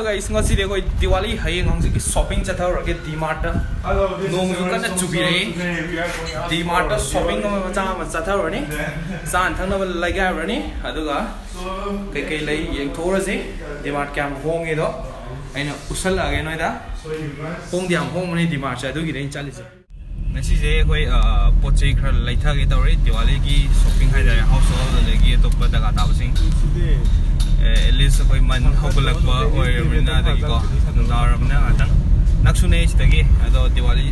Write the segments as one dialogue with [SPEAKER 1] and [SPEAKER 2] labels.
[SPEAKER 1] guys, ngasi de koi Diwali hai ngangsi ki shopping chatha rage D-Mart ta nong yu kana chubi re D-Mart ta shopping ma chatha rani san thang na lagai rani aduga kai lai yeng thora se D-Mart kyam hong e do aina usal age noi da hong diam hong mani D-Mart cha adugi rein chali se ngasi je koi pochei khar laitha ge tawre Diwali ki shopping hai da household legi atop daga tawsing at least koi man hogulakpa oi rina da ko ndarabna atang naksune istagi ado Diwali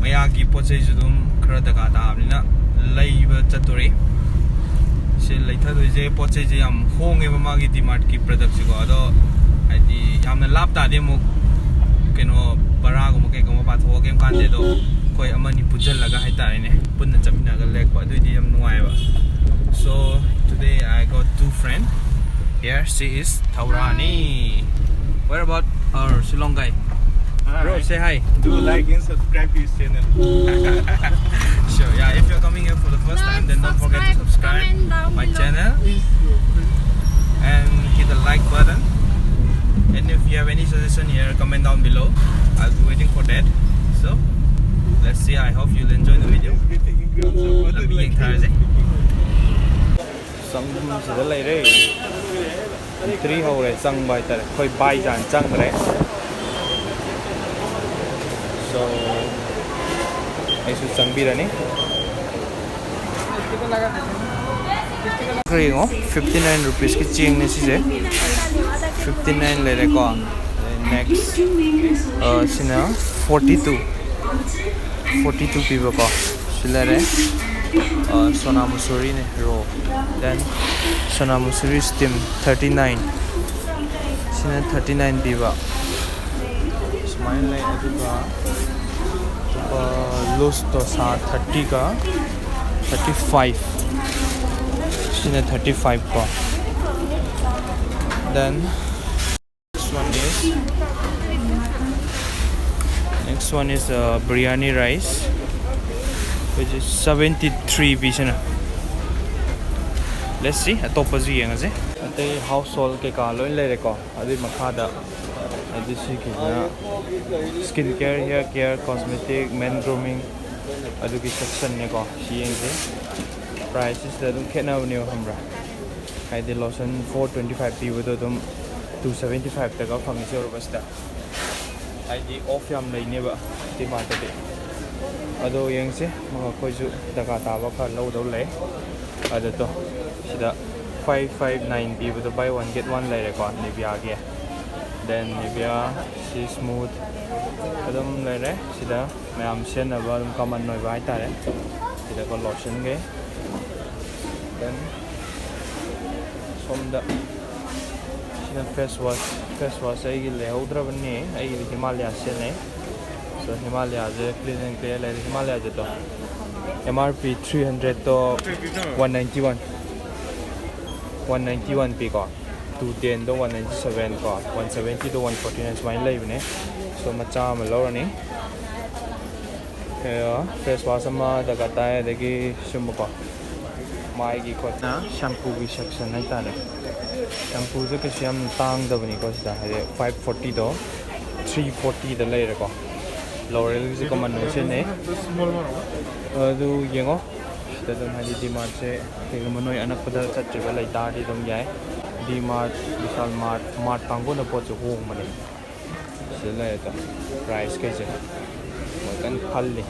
[SPEAKER 1] maya ki pochei judum khara daga ta amina laiba chatori se laitha do je pochei je am honge ma gi D-Mart ki product ko ado adi yamna lap ta de mu keno bara ko ke ko pa tho kem kan de do koi amani pujal laga hai ta ne punna chamina ga lek pa do di am nuai ba so today I got two friends. Here she is Taurani. Where about our Shillong guy? Bro, say hi.
[SPEAKER 2] Do like and subscribe to his channel.
[SPEAKER 1] Sure, yeah. If you're coming here for the first time, then don't forget to subscribe my channel and hit the like button. And if you have any suggestion here, comment down below. I'll be waiting for that. So let's see. I hope you'll enjoy the video. Let me encourage it. Some sẽ lấy đấy, three hậu này sang bài tại khơi bay dàn sang đấy, so ai suy sang bi ra nè, cái ngó 59 rupees cái chiên này xí 59 lấy đấy co, next xin nào 42 people co, xí lấy đấy. Sona Musuri ne raw, then Sona Musuri steam 39 sina 39 biba smile line aduga loose to sa 30 ka 35 sina 35 ko, then next one is biryani rice which is 73 pieces. Let's see. Atop pa ziyang ase. Ate household ke ka loin le reko. Adi makhada. Adi si ki na skincare, hair care, cosmetic, men grooming. Adu ki section ne ko. Siyang se. Prices da dum khena bne hamra. Kai de lotion 425 p with dum 275 taka phang se or basta. Ai di off yam nei ne ba. Ti ma ta de. Ado yang se mga koju daga tawa ka low do le ado to sida 559 b with the buy one get one le ko Nivea ge, then Nivea si smooth adum le re sida mayam sen aba dum common noi bai ta re sida ko lotion ge, then som da sida face wash ai ge le udra banni ai ge Himalaya sen ne. So Himalaya je cleaning clear le Himalaya je to MRP 300 to 191 p ko 210 to 197 ko 170 to 149 smile lai bne so macha ma lo ni face wash ma daga ta de ki sum ko mai gi ko na shampoo gi section nai ta ne shampoo je ke siam tang da bni ko sta 540 to 340 da lai re ko L'Oreal is a common notion, eh? Do yengo. The D-Mart say, Manoi and a Pada Chatrival like Dardy Dom Yai, D-Mart, Vishal Mart Tango, the pots of home money. Select price case. Can Pali.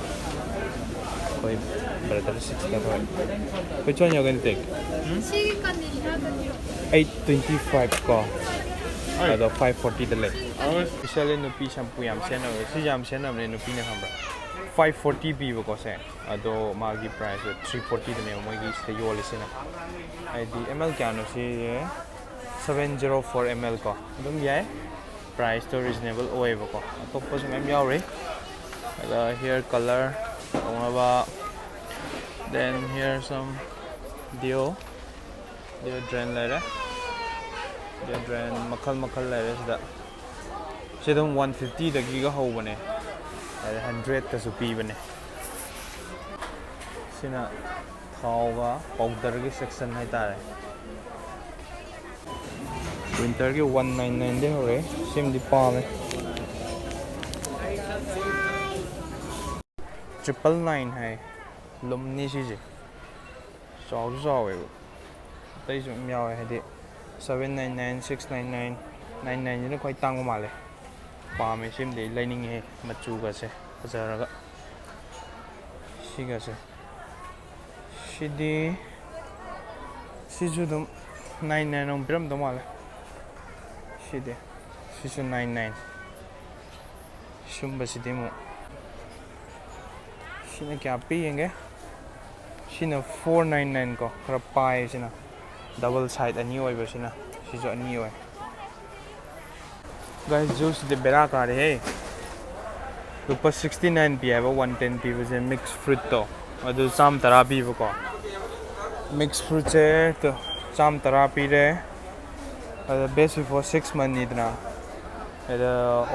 [SPEAKER 1] Brother 60. Which one you're going to take? 825 car. Ada 540 the leg. Especially nupi shampoo yam sena, si yam sena amne nupi na hamra. 540 b ko se. Ado magi price 340 the ne magi ste yo lisena. ID ml kya no si 704 ml ko. Dum yai price to reasonable oi ko. Top pos mem yaw re. Ada hair color ongaba. Then here some deodorant later. Deodorant makal le is da. Sedum 150 the giga ho bane. 100 ka su pi bane. Sina thawga powder gi section hai ta re. Winter ki 199 de hore sim di palm 999 hai lumni si ji chaw chaw e tai ju myaw hai de 799 699 99 ni khoi tang ma le palm sim de lining he machu ga se fajara ga siga se shidi siju dum 99 on bram do male shide siju 99 shumba sidi mo shine kya piyenge shine 499 ko khara pai sina double side ani oi ba sina siju ani oi guys juice de bera ka re hey rupa 69 pi aba 110 pi was a mixed fruit to adu sam tara pi ko mixed fruit che to sam tara pi re best for 6 month ni dna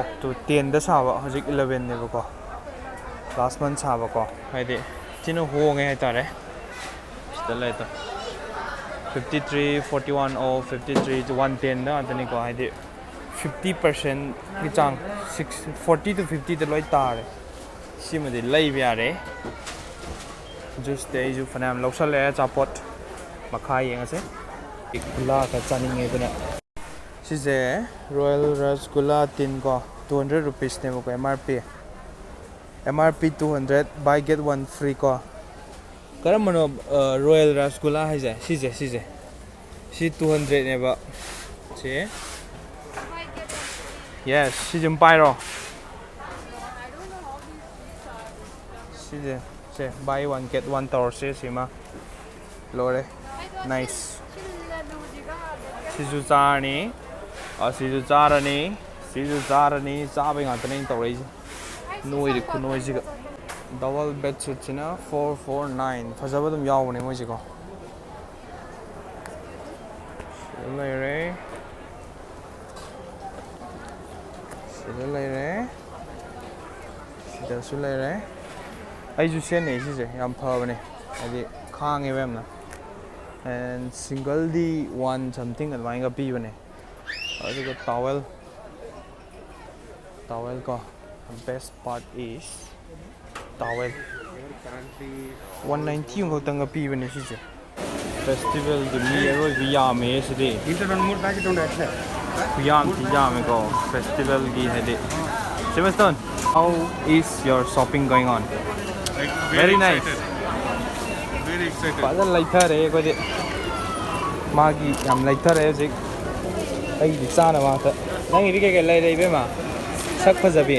[SPEAKER 1] up to 10 da sa ba hojik 11 ne ko last month sa ba ko haide chino ho nge hai ta re stella ta 53 41 or 53 to 110 da adani ko haide 50% ki chang 40 to 50 de loi ta re sima de lai bya re just day ju fanam loksal le chapot makhai yeng ase ikula ka chaning nge bana sije royal rasgulla tin ko 200 rupees ne ko mrp 200 buy get one free ko karamano royal rasgulla hai ja sije si 200 ne ba che yes si jum pai ro si buy one get one tower se sima lore nice sisu charani asisu charani chabe nga tane torai noi ri khunoi ji double bed sheet china 449 fajaba dum yaw ne moi ji ko lere sida su lere ai ju sen ne si je yam pha bane adi khang e bam na and single di one something advai ga pi bane adu ko towel ko best part is towel 190 ko tang ga pi bane si je festival di mi ero via me si de
[SPEAKER 2] Internet more packet on that.
[SPEAKER 1] Yam go festival gi hede Sebastian, how is your shopping going on?
[SPEAKER 2] Like,
[SPEAKER 1] Very nice.
[SPEAKER 2] Very excited.
[SPEAKER 1] Pada laitha re ko de magi yam laitha re jik ai di chana ma ta nang ri ke lai re be ma sak phajabi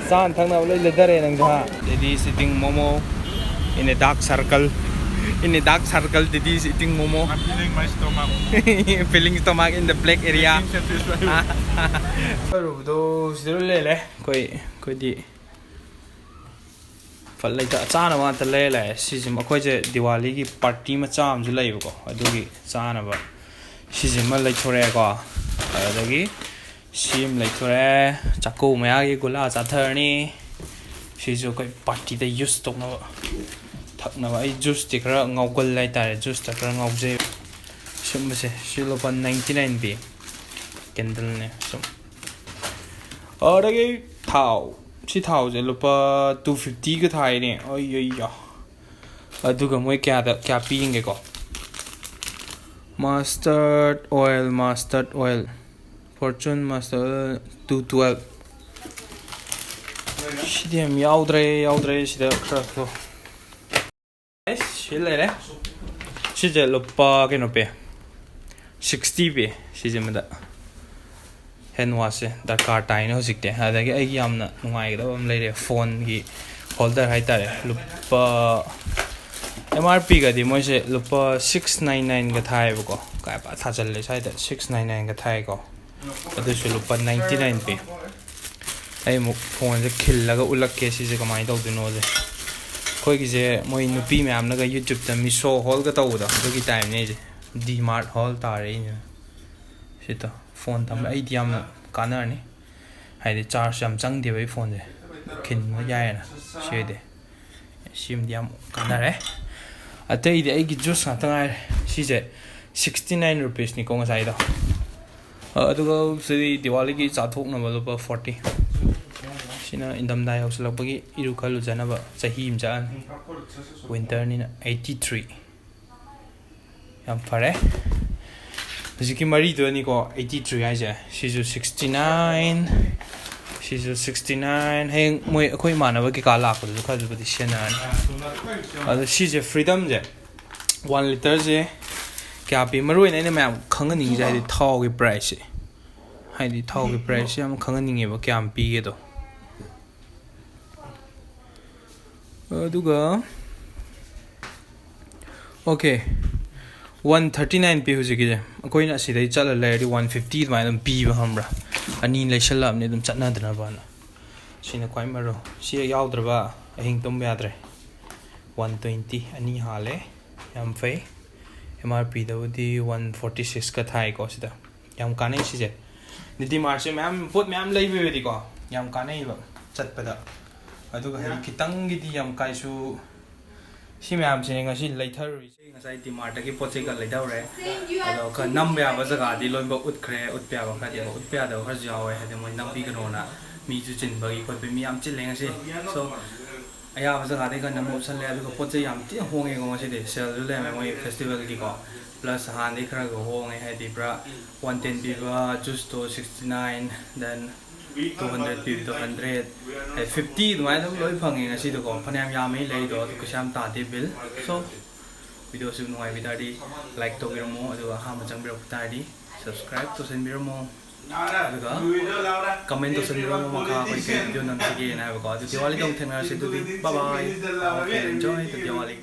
[SPEAKER 1] chan thang na lai le dare nang ha Didi is eating momo in a dark circle Didi is eating momo
[SPEAKER 2] I'm feeling my stomach.
[SPEAKER 1] filling stomach in the black area
[SPEAKER 2] Feeling satisfied.
[SPEAKER 1] do zero le koi di fal lai ta chana ma ta le si jim akoi je Diwali gi party ma cham ju lai ko adu gi chana ba si jim ma lai thore ko adagi sim lai thore chakku ma ya gi gula cha tharni si ju koi party da use to na thak na ai juice ti kra ngau gol lai ta juice ta kra ngau je sim se silo pan 99 bi candle ne so adagi thau si thau je lupa 250 ka thai ne ai ya adu ga moi kya pienge ko mustard oil fortune mustard 212 shidem yaudre shida khra to shile shije lupa ke no pe 60 pe shije mada hand wash darkar tai no sikte adagi ai yamna nungai ga am leire phone gi holder hai tare lupa mrp ga di moi se lupa 699 ga thai ba ko kai pa tha chal le sai da 699 ga thai ko adu se lupa 99 pe ai mu phone je khil la ga ulak ke si je kamai dau du no je khoi gi je moi nupi me am na ga youtube ta mi show hall ga tau da du gi time ne je dmart hall ta re ni sita phone tam ai diam kana ni hai de charge am chang de bai phone je khin ma ya na she de sim diam kana re atai de ai gi juice na ta si je 69 rupees ni ko nga sai da ꯑꯗꯨꯒ ꯁꯤꯗꯤ ꯗꯤꯋꯥꯂꯤꯒꯤ ꯆꯥꯊꯣꯛꯅꯕ ꯂꯨꯄꯥ 40 ꯁꯤꯅ ꯏꯟꯊꯝꯊꯥ ꯌꯧꯁꯤꯜꯂꯛꯄꯒꯤ ꯏꯔꯨ ꯈꯔ ꯂꯨꯖꯅꯕ ꯆꯍꯤ ꯑꯃ ꯆꯠꯂꯅꯤ ꯋꯤꯟꯇꯔꯅꯤꯅ 83 ꯌꯥꯝ ꯐꯔꯦ ꯍꯧꯖꯤꯛꯀꯤ ꯃꯔꯤꯗꯨꯅꯤꯀꯣ 83 ꯍꯥꯏꯁꯦ ꯁꯤꯁꯨ 69 시즌 69 ꯍꯌꯦꯡ ꯃꯣꯏ ꯑꯩꯈꯣꯏ ꯏꯃꯥꯟꯅꯕ ꯀꯩꯀꯥ ꯂꯥꯛꯄꯗꯁꯨ ꯈꯔꯕꯨꯗꯤ ꯁꯤꯖꯤꯟꯅꯔꯅꯤ ꯑꯗꯣ ꯁꯤꯁꯦ ꯐ꯭ꯔꯤꯗꯝꯁꯦ 1 ꯂꯤꯇꯔꯁꯦ ꯀꯌꯥ ꯄꯤ ꯃꯔꯨꯑꯣꯏꯅ ꯑꯩꯅ ꯃꯌꯥꯝ ꯈꯪꯍꯟꯅꯤꯡꯉꯤꯁꯦ ꯍꯥꯏꯗꯤ ꯊꯥꯎꯒꯤ ꯄ꯭ꯔꯥꯏꯁꯁꯦ ꯍꯥꯏꯗꯤ ꯊꯥꯎꯒꯤ ꯄ꯭ꯔꯥꯏꯁꯁꯦ ꯌꯥꯝ ꯈꯪꯍꯟꯅꯤꯡꯉꯦꯕ ꯀꯌꯥꯝ ꯄꯤꯒꯦꯗꯣ ꯑꯗꯨꯒ ꯑꯣꯀꯦ 139 ꯄꯤ ꯍꯧꯖꯤꯛꯀꯤꯁꯦ ꯑꯩꯈꯣꯏꯅ ꯑꯁꯤꯗꯩ ꯆꯠꯂ ꯂꯩꯔꯗꯤ 150 ꯑꯗꯨꯃꯥꯏꯅ ꯑꯗꯨꯝ ꯄꯤꯕ ꯈꯪꯕ꯭ꯔꯥ ꯑꯅꯤ ꯂꯩꯁꯜꯂꯛꯑꯕꯅꯤ ꯑꯗꯨꯝ ꯆꯠꯅꯗꯅꯕꯅ ꯁꯤꯅ ꯈ꯭ꯋꯥꯏ ꯃꯔꯨ ꯁꯤ ꯌꯥꯎꯗ꯭ꯔꯕ ꯑꯍꯤꯡ ꯇꯨꯝꯕ ꯌꯥꯗ꯭ꯔꯦ 120 ꯑꯅꯤ ꯍꯥꯜꯂꯦ ꯌꯥꯝ ꯐꯩ MRPꯗꯕꯨꯗꯤ 146ꯀ ꯊꯥꯏꯀꯣ ꯁꯤꯗ ꯌꯥꯝ ꯀꯥꯟꯅꯩ ꯁꯤꯁꯦ ꯗꯤꯃꯥꯔꯠꯁꯦ ꯃꯌꯥꯝ ꯄꯣꯠ ꯃꯌꯥꯝ ꯂꯩꯕ ꯑꯣꯏꯔꯗꯤꯀꯣ ꯌꯥꯝ ꯀꯥꯟꯅꯩꯕ ꯆꯠꯄꯗ ꯑꯗꯨꯒ ꯍꯥꯏꯗꯤ ꯈꯤꯇꯪꯒꯤꯗꯤ ꯌꯥꯝ ꯀꯥꯏꯁꯨ ꯁꯤ ꯃꯌꯥꯝꯁꯤꯅꯦ ꯉꯁꯤ ꯂꯩꯊꯔꯨꯔꯤꯁꯦ ꯉꯁꯥꯏ ꯗꯤꯃꯥꯔꯠꯇꯒꯤ ꯄꯣꯠ ꯆꯩ ꯈꯔ ꯂꯩꯊꯧꯔꯦ ꯑꯗꯣ ꯈꯔ ꯅꯝꯕ ꯌꯥꯕ ꯖꯒꯥꯗꯤ ꯂꯣꯏꯅꯃꯛ ꯎꯠꯈ꯭ꯔꯦ ꯎꯠꯄ ꯌꯥꯕ ꯈꯔꯗꯤ ꯎꯠꯄ ꯌꯥꯗꯕ ꯈꯔꯁꯨ ꯌꯥꯎꯋꯦ ꯍꯥꯏꯗꯤ ꯃꯣꯏ ꯅꯝꯕꯤꯒꯅꯣꯅ ꯃꯤꯁꯨ ꯆꯤꯟꯕꯒꯤ ꯈꯣꯠꯄꯒꯤ ꯃꯤ ꯌꯥꯝ ꯆꯤꯜꯂꯦ ꯉꯁꯤ ꯁꯣ ꯑꯌꯥꯕ ꯖꯒꯥꯗꯩ ꯈꯔ ꯅꯝꯕ ꯎꯠꯁꯜꯂꯦ ꯑꯗꯨꯒ ꯄꯣꯠ ꯆꯩ ꯌꯥꯝ ꯊꯤꯅ ꯍꯣꯡꯉꯦꯀꯣ ꯉꯁꯤꯗꯤ ꯁꯦꯜꯁꯨ ꯂꯩꯔꯝꯃꯦ ꯃꯣꯏ ꯐꯦꯁꯇꯤꯚꯦꯜꯒꯤꯀꯣ ꯄ꯭ꯂꯁ ꯍꯥꯟꯅꯗꯩ ꯈꯔꯒ ꯍꯣꯡꯉꯦ ꯍꯥꯏꯗꯤ ꯄꯨꯔꯥ 110 ꯄꯤꯕ ꯖꯨꯁꯇꯣ 69 ꯗꯦꯟ 200 ꯄꯤꯕꯗꯣ 100 50 ꯑꯗꯨꯃꯥꯏꯅ ꯑꯗꯨꯝ ꯂꯣꯏ ꯐꯪꯉꯦ ꯉꯁꯤꯗꯣꯀꯣ ꯐꯅꯌꯥꯝ ꯌꯥꯝꯃꯦ ꯂꯩꯗꯣ ꯑꯗꯨ ꯀꯩꯁꯨ ꯌꯥꯝ ꯇꯥꯗꯦ ꯕꯤꯜ ꯁꯣ ꯚꯤꯗꯤꯑꯣꯁꯨ ꯅꯨꯡꯉꯥꯏꯕꯤ ꯇꯥꯔꯗꯤ ꯂꯥꯏꯛ ꯇꯧꯕꯤꯔꯝꯃꯣ ꯑꯗꯨꯒ ꯑꯍꯥꯟꯕ ꯆꯪꯕꯤꯔꯛꯄ ꯇꯥꯔꯗꯤ ꯁꯕꯁꯀ꯭ꯔꯥꯏꯕ ꯇꯧꯁꯟꯕꯤꯔꯝꯃो ꯑꯗꯨꯒ ꯀꯃꯦꯟ ꯇꯧꯁꯟꯕꯤꯔꯝꯃꯣ ꯃꯈꯥ ꯑꯩꯈꯣꯏ ꯀꯩ ꯚꯤꯗꯤꯑꯣ ꯅꯝꯁꯤꯒꯦꯅ ꯍꯥꯏꯕꯀꯣ ꯑꯗꯨ ꯗꯤꯋꯥꯂꯤꯗ ꯑꯃꯨꯛ ꯊꯦꯡꯅꯔꯁꯤ ꯑꯗꯨꯗꯤ ꯕꯥꯏ ꯕꯥꯏ ꯑꯦꯟꯖꯣꯏ ꯗ ꯗꯤꯋꯥꯂꯤ